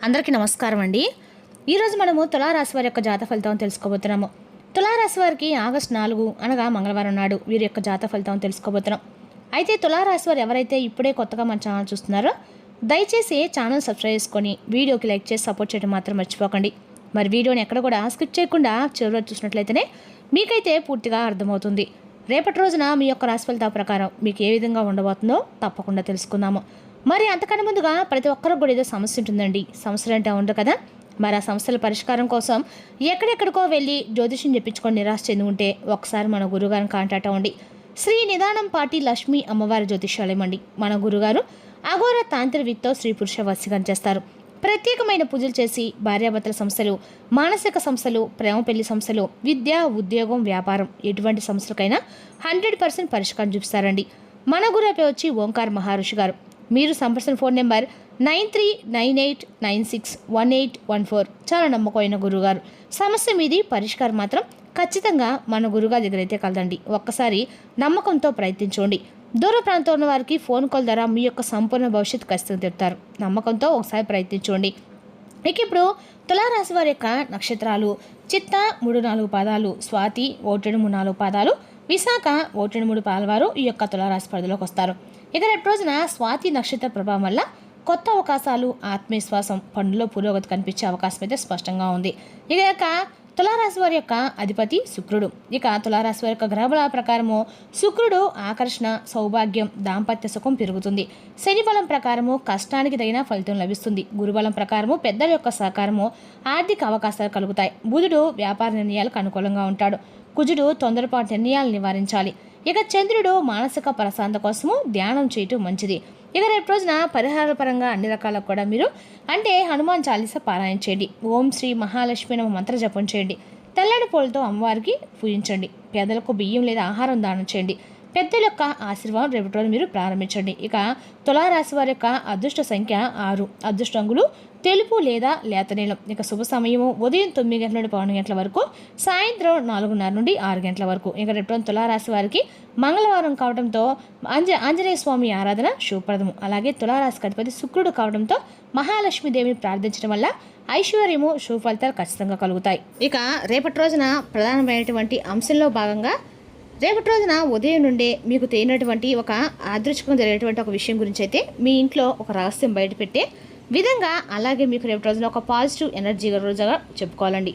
అందరికీ నమస్కారం అండి. ఈరోజు మనము తులారాశి వారి యొక్క జాతక ఫలితం తెలుసుకోబోతున్నాము. తులారాశి వారికి ఆగస్టు 4 అనగా మంగళవారం నాడు వీరి యొక్క జాతక ఫలితం తెలుసుకోబోతున్నాం. అయితే తులారాశి వారు ఎవరైతే ఇప్పుడే కొత్తగా మన ఛానల్ చూస్తున్నారో దయచేసి ఛానల్ సబ్స్క్రైబ్ చేసుకొని వీడియోకి లైక్ చేసి సపోర్ట్ చేయడం మాత్రం మర్చిపోకండి. మరి వీడియోని ఎక్కడ కూడా స్కిప్ చేయకుండా చివరిలో చూసినట్లయితేనే మీకైతే పూర్తిగా అర్థమవుతుంది. రేపటి రోజున మీ యొక్క రాశి ఫలితాల ప్రకారం మీకు ఏ విధంగా ఉండబోతుందో తప్పకుండా తెలుసుకుందాము. మరి అంతకన్నా ముందుగా ప్రతి ఒక్కరికి కూడా ఏదో సమస్య ఉంటుందండి. సమస్యలు అంటే ఉండదు కదా. మరి ఆ సమస్యల పరిష్కారం కోసం ఎక్కడెక్కడికో వెళ్ళి జ్యోతిష్యం చెప్పించుకొని నిరాశ చెంది ఉంటే ఒకసారి మన గురుగారిని కాంటాక్ట్ అవ్వండి. శ్రీ నిదానం పాటి లక్ష్మీ అమ్మవారి జ్యోతిష్యాలయం అండి. మన గురుగారు అఘోర తాంత్రికతో స్త్రీ పురుష వశీకరణ చేస్తారు. ప్రత్యేకమైన పూజలు చేసి భార్యాభర్తల సమస్యలు, మానసిక సమస్యలు, ప్రేమ పెళ్లి సమస్యలు, విద్య, ఉద్యోగం, వ్యాపారం ఎటువంటి సమస్యలకైనా 100% పరిష్కారం చూపిస్తారండి. మన గురుపై వచ్చి ఓంకార్ మహర్షి గారు. మీరు సంప్రదించిన ఫోన్ నెంబర్ 9398961814. చాలా నమ్మకమైన గురుగారు. సమస్య మీది పరిష్కారం మాత్రం ఖచ్చితంగా మన గురుగారి దగ్గర అయితే కలదండి. ఒక్కసారి నమ్మకంతో ప్రయత్నించండి. దూర ప్రాంతంలో ఉన్న వారికి ఫోన్ కాల్ ద్వారా మీ యొక్క సంపూర్ణ భవిష్యత్తు ఖచ్చితంగా చెప్తారు. నమ్మకంతో ఒకసారి ప్రయత్నించండి. ఇక ఇప్పుడు తులారాశి వారి యొక్క నక్షత్రాలు చిత్త 3-4 పాదాలు, స్వాతి 1-3-4 పాదాలు, విశాఖ 1-3 పాదాల వారు ఈ యొక్క తులారాశి పరిధిలోకి వస్తారు. ఇక రేపు రోజున స్వాతి నక్షత్ర ప్రభావం వల్ల కొత్త అవకాశాలు, ఆత్మవిశ్వాసం, పనుల్లో పురోగతి కనిపించే అవకాశం అయితే స్పష్టంగా ఉంది. ఇక తులారాశి వారి యొక్క అధిపతి శుక్రుడు. ఇక తులారాశి వారి యొక్క గ్రహబల ప్రకారము శుక్రుడు ఆకర్షణ, సౌభాగ్యం, దాంపత్య సుఖం పెరుగుతుంది. శని బలం ప్రకారము కష్టానికి తగిన ఫలితం లభిస్తుంది. గురుబలం ప్రకారము పెద్దల యొక్క సహకారము, ఆర్థిక అవకాశాలు కలుగుతాయి. బుధుడు వ్యాపార నిర్ణయాలకు అనుకూలంగా ఉంటాడు. కుజుడు తొందరపాటు నిర్ణయాలు నివారించాలి. ఇక చంద్రుడు మానసిక ప్రశాంతత కోసము ధ్యానం చేయటం మంచిది. ఇక రేపు రోజున పరిహార పరంగా అన్ని రకాలకు కూడా మీరు హనుమాన్ చాలీసా పారాయణ చేయండి. ఓం శ్రీ మహాలక్ష్మి నమ మంత్ర జపం చేయండి. తెల్లటి పూలతో అమ్మవారికి పూజించండి. పేదలకు బియ్యం లేదా ఆహారం దానం చేయండి. పెద్దల యొక్క ఆశీర్వాదం రేపటి రోజు మీరు ప్రారంభించండి. ఇక తులారాశి వారి యొక్క అదృష్ట సంఖ్య 6. అదృష్ట రంగులు తెలుపు లేదా లేత నీలం. ఇక శుభ సమయము ఉదయం 9 గంటల నుండి 11 గంటల వరకు, సాయంత్రం 4:30 నుండి 6 గంటల వరకు. ఇక రేపు తులారాశి వారికి మంగళవారం కావడంతో ఆంజనేయ స్వామి ఆరాధన శుభప్రదము. అలాగే తులారాశికి అధిపతి శుక్రుడు కావడంతో మహాలక్ష్మీదేవిని ప్రార్థించడం వల్ల ఐశ్వర్యము, శుభ ఫలితాలు ఖచ్చితంగా కలుగుతాయి. ఇక రేపటి రోజున ప్రధానమైనటువంటి అంశంలో భాగంగా రేపటి రోజున ఉదయం నుండే మీకు తేలినటువంటి ఒక అదృష్టంగా జరిగేటువంటి ఒక విషయం గురించి అయితే మీ ఇంట్లో ఒక రహస్యం బయటపెట్టే విధంగా, అలాగే మీకు రేపటి రోజున ఒక పాజిటివ్ ఎనర్జీ రోజుగా చెప్పుకోవాలండి.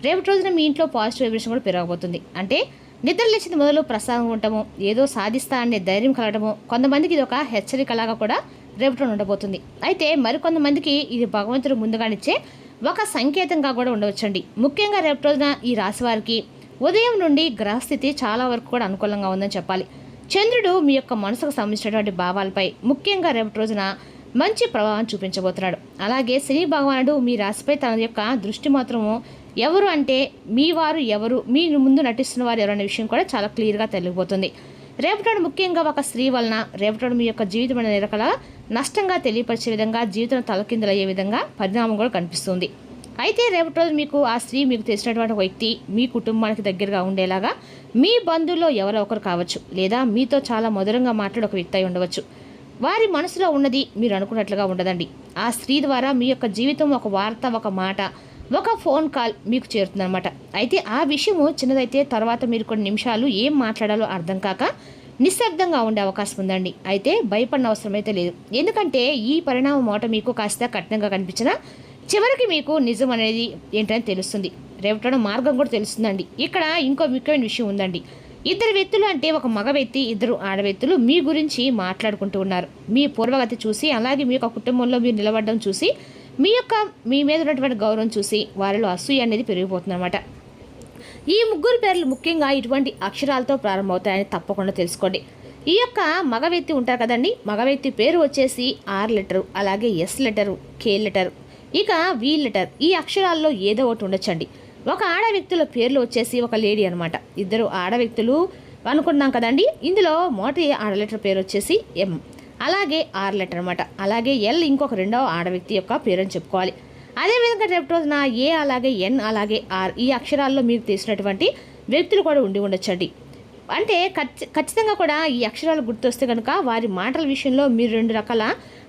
రేపటి రోజున మీ ఇంట్లో పాజిటివ్ వైబ్రేషన్ కూడా పెరగబోతుంది. అంటే నిద్ర లేచింది మొదలు ప్రసాదం ఉండటము, ఏదో సాధిస్తా అనే ధైర్యం కలగటము, కొంతమందికి ఇది ఒక హెచ్చరికలాగా కూడా రేపటి రోజు ఉండబోతుంది. అయితే మరికొంతమందికి ఇది భగవంతుడు ముందుగానిచ్చే ఒక సంకేతంగా కూడా ఉండవచ్చండి. ముఖ్యంగా రేపటి రోజున ఈ రాశి వారికి ఉదయం నుండి గ్రహస్థితి చాలా వరకు కూడా అనుకూలంగా ఉందని చెప్పాలి. చంద్రుడు మీ యొక్క మనసుకు సంబంధించినటువంటి భావాలపై ముఖ్యంగా రేపటి రోజున మంచి ప్రభావం చూపించబోతున్నాడు. అలాగే శని భగవానుడు మీ రాశిపై తన యొక్క దృష్టి మాత్రము ఎవరు అంటే మీ వారు ఎవరు, మీ ముందు నటిస్తున్న వారు ఎవరు అనే విషయం కూడా చాలా క్లియర్గా తెలియబోతుంది. రేపటి ముఖ్యంగా ఒక స్త్రీ వలన రేపటి మీ యొక్క జీవితం అనే రకాల నష్టంగా తెలియపరిచే విధంగా, జీవితం తలకిందులయ్యే విధంగా పరిణామం కూడా కనిపిస్తుంది. అయితే రేపటి రోజు మీకు ఆ స్త్రీ మీకు తెలిసినటువంటి ఒక వ్యక్తి మీ కుటుంబానికి దగ్గరగా ఉండేలాగా, మీ బంధువుల్లో ఎవరో ఒకరు కావచ్చు, లేదా మీతో చాలా మధురంగా మాట్లాడే ఒక వ్యక్తి అయి ఉండవచ్చు. వారి మనసులో ఉన్నది మీరు అనుకున్నట్లుగా ఉండదండి. ఆ స్త్రీ ద్వారా మీ యొక్క జీవితం ఒక వార్త, ఒక మాట, ఒక ఫోన్ కాల్ మీకు చేరుతుందన్నమాట. అయితే ఆ విషయము చిన్నదైతే తర్వాత మీరు కొన్ని నిమిషాలు ఏం మాట్లాడాలో అర్థం కాక నిశ్శబ్దంగా ఉండే అవకాశం ఉందండి. అయితే భయపడిన అవసరం అయితే లేదు. ఎందుకంటే ఈ పరిణామం మాట మీకు కాస్త కఠినంగా కనిపించినా చివరికి మీకు నిజం అనేది ఏంటని తెలుస్తుంది. రేపటి మార్గం కూడా తెలుస్తుందండి. ఇక్కడ ఇంకో ముఖ్యమైన విషయం ఉందండి. ఇద్దరు వ్యక్తులు అంటే ఒక మగ వ్యక్తి, ఇద్దరు ఆడవ్యక్తులు మీ గురించి మాట్లాడుకుంటూ ఉన్నారు. మీ పూర్వగతి చూసి, అలాగే మీ యొక్క కుటుంబంలో మీరు నిలబడడం చూసి, మీ మీద ఉన్నటువంటి గౌరవం చూసి వారిలో అసూయ అనేది పెరిగిపోతుంది అనమాట. ఈ ముగ్గురు పేర్లు ముఖ్యంగా ఇటువంటి అక్షరాలతో ప్రారంభమవుతాయని తప్పకుండా తెలుసుకోండి. ఈ యొక్క మగ వ్యక్తి ఉంటారు కదండి, మగ వ్యక్తి పేరు వచ్చేసి R లెటరు, అలాగే S లెటరు, K లెటరు, ఇక V లెటర్. ఈ అక్షరాల్లో ఏదో ఒకటి ఉండొచ్చండి. ఒక ఆడ వ్యక్తుల పేర్లు వచ్చేసి ఒక లేడీ అనమాట. ఇద్దరు ఆడ వ్యక్తులు అనుకున్నాం కదండి. ఇందులో మొదటి ఆడ లెటర్ పేరు వచ్చేసి M, అలాగే R లెటర్ అనమాట. అలాగే L ఇంకొక రెండవ ఆడ వ్యక్తి యొక్క పేరు అని చెప్పుకోవాలి. అదేవిధంగా రేపు రోజున A, అలాగే N, అలాగే R ఈ అక్షరాల్లో మీకు తెలిసినటువంటి వ్యక్తులు కూడా ఉండి ఉండొచ్చండి. అంటే ఖచ్చితంగా కూడా ఈ అక్షరాలు గుర్తొస్తే కనుక వారి మాటల విషయంలో మీరు 2 రకాల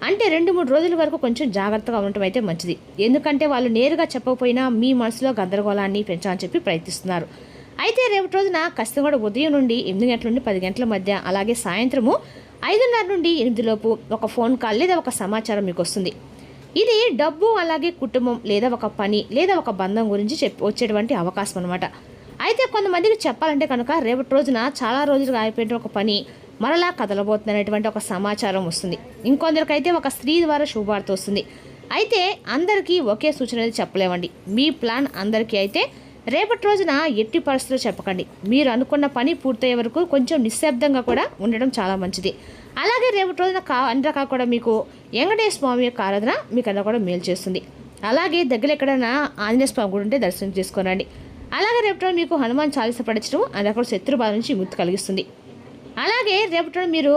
అంటే 2-3 రోజుల వరకు కొంచెం జాగ్రత్తగా ఉండటం అయితే మంచిది. ఎందుకంటే వాళ్ళు నేరుగా చెప్పకపోయినా మీ మనసులో గందరగోళాన్ని పెంచాలని చెప్పి ప్రయత్నిస్తున్నారు. అయితే రేపటి రోజున ఖచ్చితంగా కూడా ఉదయం నుండి 8 గంటల నుండి 10 గంటల మధ్య, అలాగే సాయంత్రము 5:30 నుండి 8 లోపు ఒక ఫోన్ కాల్ లేదా ఒక సమాచారం మీకు వస్తుంది. ఇది డబ్బు, అలాగే కుటుంబం లేదా ఒక పని లేదా ఒక బంధం గురించి వచ్చేటువంటి అవకాశం అనమాట. అయితే కొంతమందికి చెప్పాలంటే కనుక రేపటి రోజున చాలా రోజులుగా అయిపోయిన ఒక పని మరలా కదలబోతుంది అనేటువంటి ఒక సమాచారం వస్తుంది. ఇంకొందరికైతే ఒక స్త్రీ ద్వారా శుభవార్త వస్తుంది. అయితే అందరికీ ఒకే సూచన అనేది చెప్పలేమండి. మీ ప్లాన్ అందరికీ అయితే రేపటి రోజున ఎట్టి పరిస్థితుల్లో చెప్పకండి. మీరు అనుకున్న పని పూర్తయ్యే వరకు కొంచెం నిశ్శబ్దంగా కూడా ఉండడం చాలా మంచిది. అలాగే రేపటి రోజున అన్ని రకాల కూడా మీకు వెంకటేశ్వర స్వామి యొక్క ఆరాధన మీకు అలా కూడా మేలు చేస్తుంది. అలాగే దగ్గర ఎక్కడైనా ఆంజనేయ స్వామి గుడి ఉంటే దర్శనం చేసుకోనండి. అలాగే రేపటి మీకు హనుమాన్ చాలీస పడించడం అది అక్కడ శత్రు బాధ నుంచి విముక్తి కలిగిస్తుంది. అలాగే రేపటి మీరు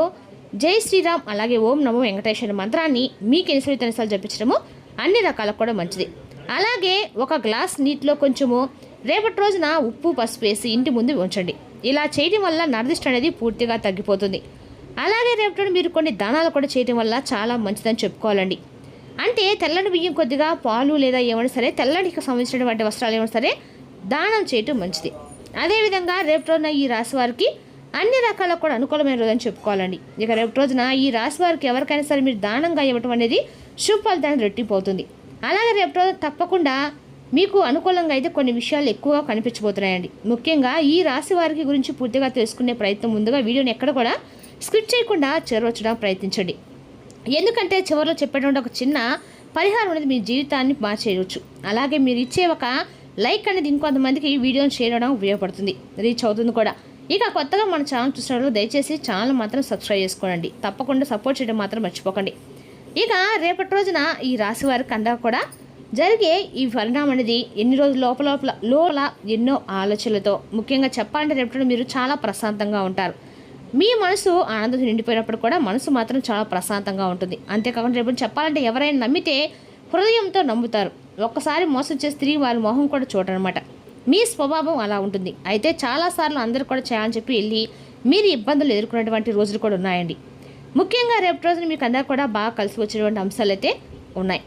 జై శ్రీరామ్ అలాగే ఓం నమో వెంకటేశ్వర మంత్రాన్ని మీకు ఎన్నిసార్లు జపించడము అన్ని రకాలకు కూడా మంచిది. అలాగే ఒక గ్లాస్ నీటిలో కొంచెము రేపటి రోజున ఉప్పు, పసుపు వేసి ఇంటి ముందు ఉంచండి. ఇలా చేయడం వల్ల నరదిష్టి అనేది పూర్తిగా తగ్గిపోతుంది. అలాగే రేపటి మీరు కొన్ని దానాలు కూడా చేయడం వల్ల చాలా మంచిదని చెప్పుకోవాలండి. అంటే తెల్లని బియ్యం కొద్దిగా పాలు లేదా ఏమైనా సరే తెల్లటికి సంబంధించినటువంటి వస్త్రాలు ఏమైనా సరే దానం చేయటం మంచిది. అదేవిధంగా రేపటి రోజున ఈ రాశి వారికి అన్ని రకాలకు కూడా అనుకూలమైన రోజు అని చెప్పుకోవాలండి. ఇక రేపటి రోజున ఈ రాశి వారికి ఎవరికైనా సరే మీరు దానంగా ఇవ్వటం అనేది శుభ ఫలితాన్ని రెట్టిపోతుంది. అలాగే రేపటి రోజు తప్పకుండా మీకు అనుకూలంగా అయితే కొన్ని విషయాలు ఎక్కువగా కనిపించబోతున్నాయండి. ముఖ్యంగా ఈ రాశి వారికి గురించి పూర్తిగా తెలుసుకునే ప్రయత్నం ముందుగా వీడియోని ఎక్కడ కూడా స్కిప్ చేయకుండా చేరవచ్చడానికి ప్రయత్నించండి. ఎందుకంటే చివరిలో చెప్పేటువంటి ఒక చిన్న పరిహారం అనేది మీ జీవితాన్ని మార్చేయవచ్చు. అలాగే మీరు ఇచ్చే ఒక లైక్ అనేది ఇంకొంతమందికి ఈ వీడియోని షేర్ చేయడం ఉపయోగపడుతుంది, రీచ్ అవుతుంది కూడా. ఇక కొత్తగా మన ఛానల్ చూసినప్పుడు దయచేసి ఛానల్ మాత్రం సబ్స్క్రైబ్ చేసుకోండి. తప్పకుండా సపోర్ట్ చేయడం మాత్రం మర్చిపోకండి. ఇక రేపటి రోజున ఈ రాశి వారికి అంతా కూడా జరిగే ఈ పరిణామం అనేది ఎన్ని రోజుల లోపల ఎన్నో ఆలోచనలతో, ముఖ్యంగా చెప్పాలంటే రేపటి మీరు చాలా ప్రశాంతంగా ఉంటారు. మీ మనసు ఆనందం నిండిపోయినప్పుడు కూడా మనసు మాత్రం చాలా ప్రశాంతంగా ఉంటుంది. అంతేకాకుండా రేపు చెప్పాలంటే ఎవరైనా నమ్మితే హృదయంతో నమ్ముతారు. ఒక్కసారి మోసం చేసి తిరిగి వారి మొహం కూడా చూడనమాట. మీ స్వభావం అలా ఉంటుంది. అయితే చాలాసార్లు అందరూ కూడా చేయాలని చెప్పి వెళ్ళి మీరు ఇబ్బందులు ఎదుర్కొనేటువంటి రోజులు కూడా ఉన్నాయండి. ముఖ్యంగా రేపటి రోజున మీకు అందరూ కూడా బాగా కలిసి వచ్చేటువంటి అంశాలు అయితే ఉన్నాయి.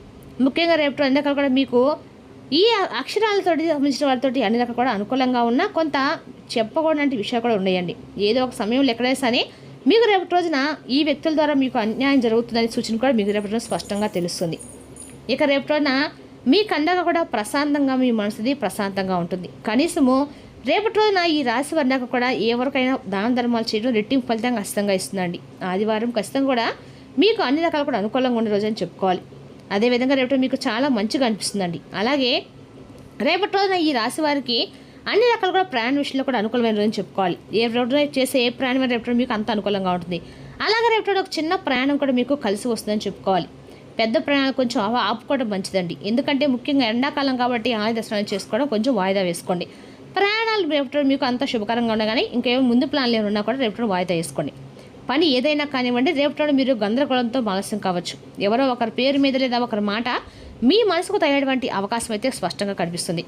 ముఖ్యంగా రేపటి అందరికీ కూడా మీకు ఈ అక్షరాలతో సంబంధించిన వాళ్ళతోటి అన్ని రకాలు కూడా అనుకూలంగా ఉన్న కొంత చెప్పకూడని విషయాలు కూడా ఉన్నాయండి. ఏదో ఒక సమయంలో ఎక్కడైనా సరే మీకు రేపటి రోజున ఈ వ్యక్తుల ద్వారా మీకు అన్యాయం జరుగుతుందనే సూచన కూడా మీకు రేపటి రోజు స్పష్టంగా తెలుస్తుంది. ఇక రేపటి రోజున మీ కండగా కూడా ప్రశాంతంగా మీ మనసుది ప్రశాంతంగా ఉంటుంది. కనీసము రేపటి రోజున ఈ రాశి వర్ణాక కూడా ఎవరికైనా దాన ధర్మాలు చేయడం రెట్టింపు ఫలితంగా ఖచ్చితంగా ఇస్తుందండి. ఆదివారం ఖచ్చితంగా కూడా మీకు అన్ని రకాలు కూడా అనుకూలంగా ఉండే రోజు అని చెప్పుకోవాలి. అదేవిధంగా రేపటి మీకు చాలా మంచిగా అనిపిస్తుందండి. అలాగే రేపటి రోజున ఈ రాశి వారికి అన్ని రకాలు కూడా ప్రయాణ విషయంలో కూడా అనుకూలమైన రోజు అని చెప్పుకోవాలి. రోజున చేసే ఏ ప్రయాణం రేపటి మీకు అంత అనుకూలంగా ఉంటుంది. అలాగే రేపటి ఒక చిన్న ప్రయాణం కూడా మీకు కలిసి వస్తుందని చెప్పుకోవాలి. పెద్ద ప్రయాణాలు కొంచెం ఆపుకోవడం మంచిదండి. ఎందుకంటే ముఖ్యంగా ఎండాకాలం కాబట్టి ఆలయ దర్శనాలు చేసుకోవడం కొంచెం వాయిదా వేసుకోండి. ప్రయాణాలు రేపటి మీకు అంత శుభకరంగా ఉన్నా కానీ ఇంకేమో ముందు ప్లాన్లు ఏమన్నా కూడా రేపటి వాయిదా వేసుకోండి. పని ఏదైనా కానివ్వండి రేపటి మీరు గందరగోళంతో ఆలస్యం కావచ్చు. ఎవరో ఒకరి పేరు మీద లేదా ఒకరి మాట మీ మనసుకు తగినటువంటి అవకాశం అయితే స్పష్టంగా కనిపిస్తుంది.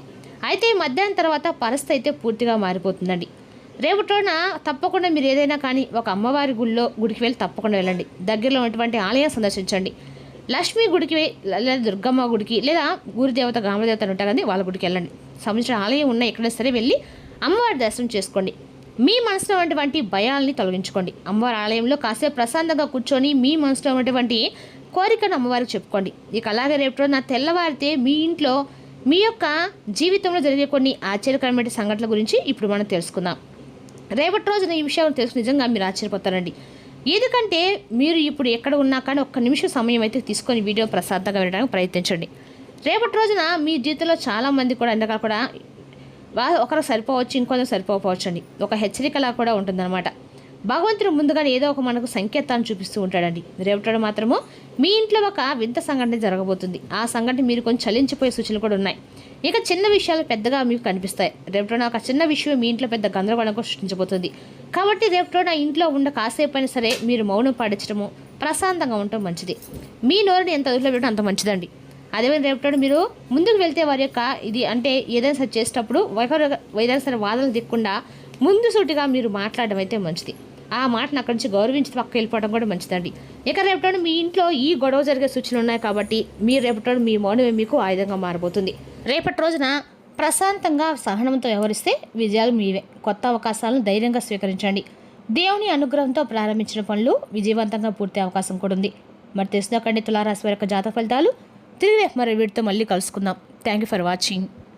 అయితే మధ్యాహ్నం తర్వాత పరిస్థితి అయితే పూర్తిగా మారిపోతుందండి. రేపటి రోజున తప్పకుండా మీరు ఏదైనా కానీ ఒక అమ్మవారి గుడికి వెళ్ళి తప్పకుండా వెళ్ళండి. దగ్గరలో ఉన్నటువంటి ఆలయం సందర్శించండి. లక్ష్మీ గుడికి లేదా దుర్గమ్మ గుడికి లేదా గురుదేవత గ్రామదేవత ఉంటారు కానీ వాళ్ళ గుడికి వెళ్ళండి. సంబంధించిన ఆలయం ఉన్న ఎక్కడైనా సరే వెళ్ళి అమ్మవారి దర్శనం చేసుకోండి. మీ మనసులో ఉన్నటువంటి భయాల్ని తొలగించుకోండి. అమ్మవారి ఆలయంలో కాసేపు ప్రశాంతంగా కూర్చొని మీ మనసులో ఉన్నటువంటి కోరికను అమ్మవారికి చెప్పుకోండి. ఇక అలాగే రేపు నా తెల్లవారితే మీ ఇంట్లో మీ యొక్క జీవితంలో జరిగే కొన్ని ఆశ్చర్యకరమైన సంఘటనల గురించి ఇప్పుడు మనం తెలుసుకుందాం. రేపటి రోజున ఈ విషయాలు తెలుసు నిజంగా మీరు ఆశ్చర్యపోతారండి. ఎందుకంటే మీరు ఇప్పుడు ఎక్కడ ఉన్నా కానీ ఒక్క నిమిషం సమయం అయితే తీసుకొని వీడియో ప్రశాంతంగా వినడానికి ప్రయత్నించండి. రేపటి రోజున మీ జీవితంలో చాలామంది కూడా ఎండగా కూడా ఒకరు సరిపోవచ్చు, ఇంకొందరు సరిపోవచ్చు అండి. ఒక హెచ్చరికలా కూడా ఉంటుందన్నమాట. భగవంతుడు ముందుగానే ఏదో ఒక మనకు సంకేతాన్ని చూపిస్తూ ఉంటాడండి. రేపటి మాత్రము మీ ఇంట్లో ఒక వింత సంఘటన జరగబోతుంది. ఆ సంఘటన మీరు కొంచెం చలించిపోయే సూచనలు కూడా ఉన్నాయి. ఇక చిన్న విషయాలు పెద్దగా మీకు కనిపిస్తాయి. రేపటి ఒక చిన్న విషయం మీ ఇంట్లో పెద్ద గందరగోళం కూడా సృష్టించబోతుంది. కాబట్టి రేపటి నా ఇంట్లో ఉన్న కాసేపు అయినా సరే మీరు మౌనం పాటించడము, ప్రశాంతంగా ఉండటం మంచిది. మీ నోరుని ఎంత అదుపులో పెట్టడం అంత మంచిదండి. అదేవిధంగా రేపటి మీరు ముందుకు వెళ్తే వారి యొక్క ఇది అంటే ఏదైనా సరే చేసేటప్పుడు ఏదైనా సరే వాదనలు దిక్కుండా ముందు సూటిగా మీరు మాట్లాడడం అయితే మంచిది. ఆ మాటను అక్కడి నుంచి గౌరవించి పక్క వెళ్ళిపోవడం కూడా మంచిదండి. ఇక రేపటి మీ ఇంట్లో ఈ గొడవ జరిగే సూచనలు ఉన్నాయి కాబట్టి మీరు రేపటి మీ మౌనమే మీకు ఆయుధంగా మారబోతుంది. రేపటి రోజున ప్రశాంతంగా సహనంతో వ్యవహరిస్తే విజయాలు మీవే. కొత్త అవకాశాలను ధైర్యంగా స్వీకరించండి. దేవుని అనుగ్రహంతో ప్రారంభించిన పనులు విజయవంతంగా పూర్తి అవకాశం కూడా ఉంది. మరి తెలుసుకుందండి తులారాశి వారి యొక్క జాతక ఫలితాలు. తిరిగి రేపు మరి వీటితో మళ్ళీ కలుసుకుందాం. Thank you for watching.